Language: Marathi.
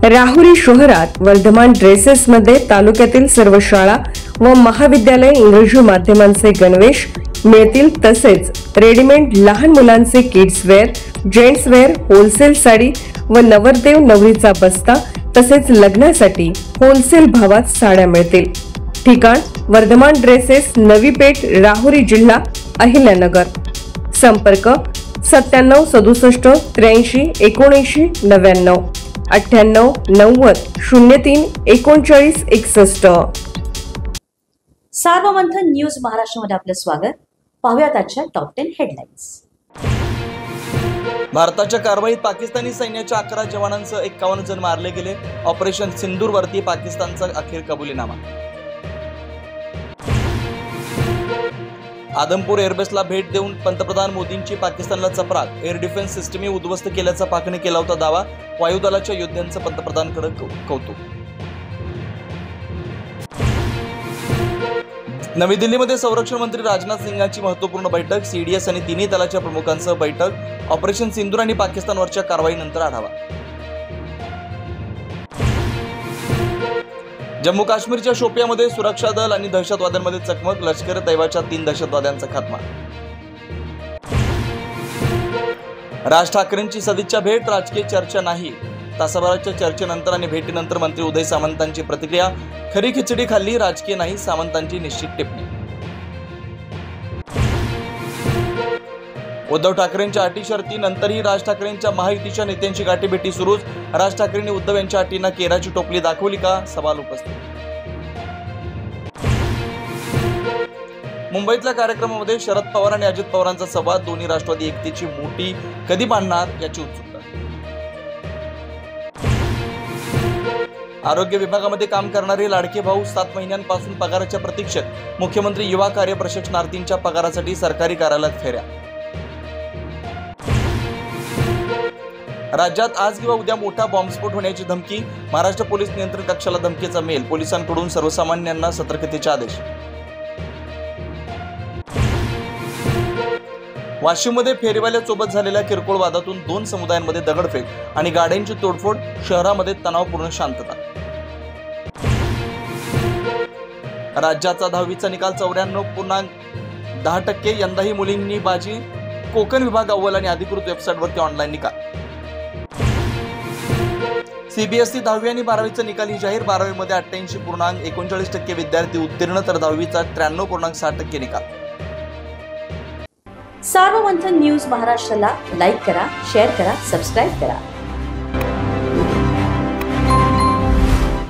राहुरी शहरात वर्धमान ड्रेसेसमध्ये तालुक्यातील सर्व शाळा व महाविद्यालय इंग्रजी माध्यमांचे गणवेश मिळतील। तसेच रेडीमेड लहान मुलांचे kids wear, gents wear, wholesale sari व नवरदेव नवरीचा बस्ता तसेच लग्नासाठी होलसेल भावात साड्या मिळतील। ठिकाण वर्धमान ड्रेसेस, नवी पेठ, राहुरी, जिल्हा अहिल्यानगर। संपर्क 97 67 83 79 99 98 90 03 39 61। सार्वमंथन न्यूज महाराष्ट्रामध्ये आपलं स्वागत। पाहूयात आजच्या टॉप 10 हेडलाईन्स। भारताच्या कारवाईत पाकिस्तानी सैन्याच्या 11 जवानांसह 51 जण मारले गेले। ऑपरेशन सिंदूरवरती पाकिस्तानचा अखेर कबुलीनामा। आदमपूर एअरबेसला भेट देऊन पंतप्रधान मोदींची पाकिस्तानला चपराक। एअर डिफेन्स सिस्टमही उद्ध्वस्त केल्याचा पाकने केला होता दावा। वायुदलाच्या योद्ध्यांचं पंतप्रधानांकडे कौतुक। नवी दिल्लीमध्ये संरक्षण मंत्री राजनाथ सिंगांची महत्त्वपूर्ण बैठक। सीडीएस आणि तिन्ही दलाच्या प्रमुखांसह बैठक। ऑपरेशन सिंदूर आणि पाकिस्तानवरच्या कारवाईनंतर आढावा। जम्मू काश्मीरच्या शोपियामध्ये सुरक्षा दल आणि दहशतवाद्यांमध्ये चकमक। लष्कर तैयबाच्या 3 दहशतवाद्यांचा खात्मा। राज ठाकरेंची सदिच्छा भेट, राजकीय चर्चा नाही। तासाभराच्या चर्चेनंतर आणि भेटीनंतर मंत्री उदय सामंतांची प्रतिक्रिया। खरी खिचडी खाल्ली, राजकीय नाही, सामंतांची निश्चित टिप्पणी। उद्धव ठाकरेंच्या अटी शर्ती, नंतरही राज ठाकरेंच्या महायुतीच्या नेत्यांची गाठीभेटी सुरूच। राज ठाकरेंनी उद्धव यांच्या अटींना केराची टोपली दाखवली का, सवाल उपस्थित। मुंबईतल्या कार्यक्रमामध्ये शरद पवार आणि अजित पवारांचा संवाद। दोन्ही राष्ट्रवादी एकतेची मोठी कधी बांधणार याची उत्सुकता। आरोग्य विभागामध्ये काम करणारे लाडके भाऊ 7 महिन्यांपासून पगाराच्या प्रतीक्षेत। मुख्यमंत्री युवा कार्य प्रशिक्षणार्थींच्या पगारासाठी सरकारी कार्यालयात फेऱ्या। राज्यात आज किंवा उद्या मोठा बॉम्बस्फोट होण्याची धमकी। महाराष्ट्र पोलीस नियंत्रण कक्षाला धमकीचा मेल। पोलिसांकडून सर्वसामान्यांना सतर्कतेचे आदेश। वाशिममध्ये फेरीवाल्यासोबत झालेल्या किरकोळ वादातून 2 समुदायांमध्ये दगडफेक आणि गाड्यांची तोडफोड। शहरामध्ये तणावपूर्ण शांतता। राज्याचा 10वीचा निकाल 94.10%। यंदाही मुलींनी बाजी। कोकण विभाग अव्वल आणि अधिकृत वेबसाईटवरती ऑनलाईन निकाल। सीबीएसई 10वी आणि 12वीचा निकालही जाहीर। 12वीमध्ये 88.39% विद्यार्थी उत्तीर्ण तर 10वीचा 93.60% निकाल। सार्वमंथन न्यूज महाराष्ट्राला लाईक करा, शेअर करा, सबस्क्राईब करा।